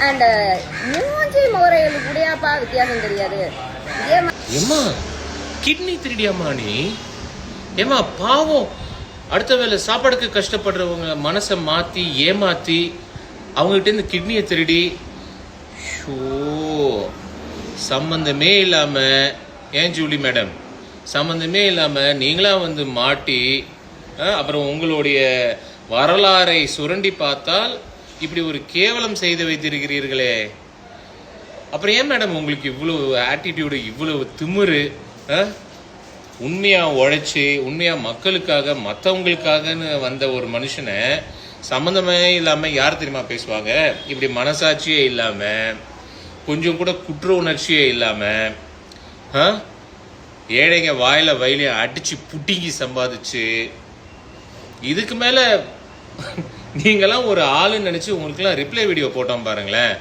And மூஞ்சி முறையில் கூடயாப்பா வித்தியாசம் தெரியாது. ஏமா கிட்னி திருடியாமா நீ? ஏமா பாவம், அடுத்த வேளை சாப்பாடுக்கு கஷ்டப்படுறவங்க மனசை மாற்றி ஏமாற்றி அவங்ககிட்ட இருந்து கிட்னியை திருடி, ஷோ சம்மந்தமே இல்லாமல், ஏன் ஜூலி மேடம் சம்மந்தமே இல்லாமல் நீங்களாம் வந்து மாட்டி அப்புறம் உங்களுடைய வரலாறை சுரண்டி பார்த்தால் இப்படி ஒரு கேவலம் செய்து வைத்திருக்கிறீர்களே. அப்புறம் ஏன் மேடம் உங்களுக்கு இவ்வளவு ஆட்டிடியூடு, இவ்வளவு திமிரு? உண்மையாக உழைச்சி உண்மையாக மக்களுக்காக மற்றவங்களுக்காகன்னு வந்த ஒரு மனுஷனை சம்மந்தமே இல்லாமல் யார் தெரியுமா பேசுவாங்க? இப்படி மனசாட்சியே இல்லாமல், கொஞ்சம் கூட குற்ற உணர்ச்சியே இல்லாமல், ஏழைங்க வாயில் வயலையும் அடித்து புட்டிங்கி சம்பாதிச்சு, இதுக்கு மேலே நீங்களாம் ஒரு ஆளுன்னு நினச்சி உங்களுக்குலாம் ரிப்ளை வீடியோ போட்டோம் பாருங்களேன்,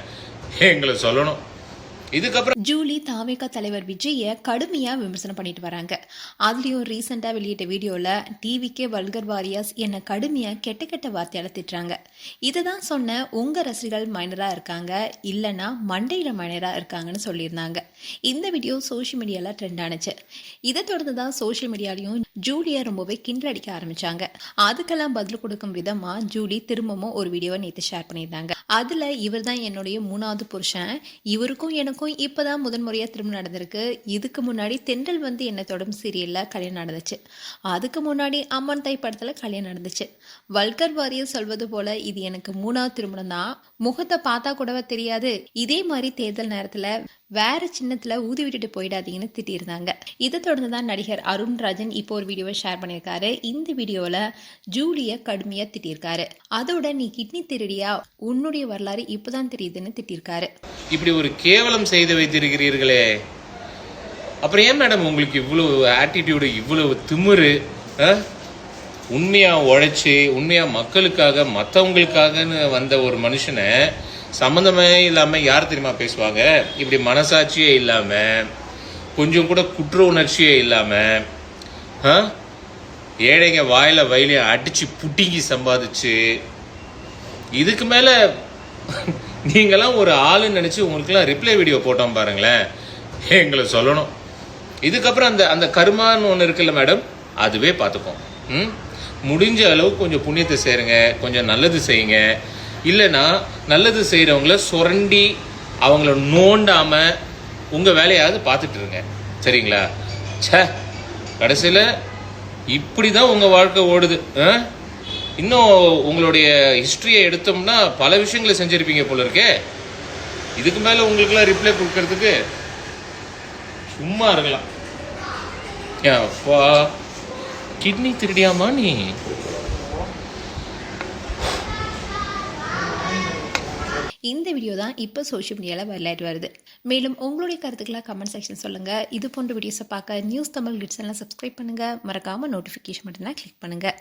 எங்களை சொல்லணும். இதுக்கப்புறம் ஜூலி தாவேகா தலைவர் விஜயை கடுமையாக விமர்சனம் பண்ணிட்டு வராங்க. அதுலேயும் ரீசெண்டாக வெளியிட்ட வீடியோவில் டிவிக்கே வல்கர் வாரியாஸ் என்னை கடுமையாக கெட்ட கெட்ட வார்த்தையால் திட்டுறாங்க. இதை தான் சொன்ன உங்கள் ரசிகர்கள் மைனராக இருக்காங்க, இல்லைன்னா மண்டையில் மைனராக இருக்காங்கன்னு சொல்லியிருந்தாங்க. இந்த வீடியோ சோஷியல் மீடியாவில் ட்ரெண்ட் ஆனிச்சு. இதை தொடர்ந்து தான் சோஷியல் மீடியாலையும் ஜூலியை ரொம்பவே கிண்டல் அடிக்க ஆரம்பிச்சாங்க. அதுக்கெல்லாம் பதில் கொடுக்கும் விதமாக ஜூலி திரும்பவும் ஒரு வீடியோவை நேற்று ஷேர் பண்ணியிருந்தாங்க. அதில் இவர் தான் என்னுடைய 3வது புருஷன், இவருக்கும் எனக்கும் இப்பதான் முதன்முறையா திருமணம் நடந்திருக்கு. இதுக்கு முன்னாடி தென்றல் வந்து என்ன தொடும் சீரியல்ல கல்யாணம் நடந்துச்சு. அதுக்கு முன்னாடி அம்மன் தாய் படத்துல கல்யாணம் நடந்துச்சு. வல்கர் வாரியர் சொல்வது போல இது எனக்கு 3வது திருமணம் தான். முகத்தை பார்த்தா கூடவா தெரியாது, இதே மாதிரி தேர்தல் நேரத்துல வேற சின்னத்துல ஊதி விட்டுட்டு போயிடாதீங்கன்னு திட்டியிருந்தாங்க. இதை தொடர்ந்து தான் நடிகர் அருண்ராஜன் இப்போ ஒரு வீடியோவை ஷேர் பண்ணியிருக்காரு. இந்த வீடியோவில் ஜூலியை கடுமையாக திட்டியிருக்காரு. அதோட நீ கிட்னி திருடியா, உன்னுடைய வரலாறு இப்போதான் தெரியுதுன்னு திட்டியிருக்காரு. இப்படி ஒரு கேவலம் செய்து வைத்திருக்கிறீர்களே. அப்புறம் ஏன் மேடம் உங்களுக்கு இவ்வளவு ஆட்டிடியூடு, இவ்வளவு திமிரு? உண்மையாக உழைச்சி உண்மையாக மக்களுக்காக மற்றவங்களுக்காகன்னு வந்த ஒரு மனுஷனை சம்மந்தமே இல்லாமல் யார் தெரியுமா பேசுவாங்க? இப்படி மனசாட்சியே இல்லாமல், கொஞ்சம் கூட குற்ற உணர்ச்சியே இல்லாமல், ஏழைங்க வாயில் வயலையும் அடித்து புட்டிங்கி சம்பாதிச்சு, இதுக்கு மேலே நீங்களாம் ஒரு ஆளுன்னு நினச்சி உங்களுக்குலாம் ரிப்ளை வீடியோ போட்டோம் பாருங்களேன், எங்களை சொல்லணும். இதுக்கப்புறம் அந்த அந்த கருமான்னு ஒன்று இருக்குல்ல மேடம், அதுவே பார்த்துப்போம். முடிஞ்ச அளவுக்கு கொஞ்சம் புண்ணியத்தை சேருங்க, கொஞ்சம் நல்லது செய்யுங்க. இல்லைன்னா நல்லது செய்கிறவங்கள சுரண்டி அவங்கள நோண்டாமல் உங்கள் வேலையாவது பார்த்துட்டு இருங்க, சரிங்களா? கடைசியில் இப்படி தான் உங்கள் வாழ்க்கை ஓடுது. இன்னும் உங்களுடைய ஹிஸ்ட்ரியை எடுத்தோம்னா பல விஷயங்களை செஞ்சுருப்பீங்க போல இருக்கே. இதுக்கு மேலே உங்களுக்குலாம் ரிப்ளை கொடுக்கறதுக்கு சும்மா இருக்கலாம். அப்பா கிட்னி திருடியாமா நீ? இந்த வீடியோ தான் இப்போ சோஷியல் மீடியாவில் வைரலாயிட்டு வருது. மேலும் உங்களுடைய கருத்துக்களை கமெண்ட் செக்ஷன் சொல்லுங்கள். இது போன்ற வீடியோஸை பார்க்க நியூஸ் தமிழ் கிட்ஸ் எல்லாம் சப்ஸ்கிரைப் பண்ணுங்கள். மறக்காமல் நோட்டிஃபிகேஷன் மட்டும் தான் கிளிக் பண்ணுங்கள்.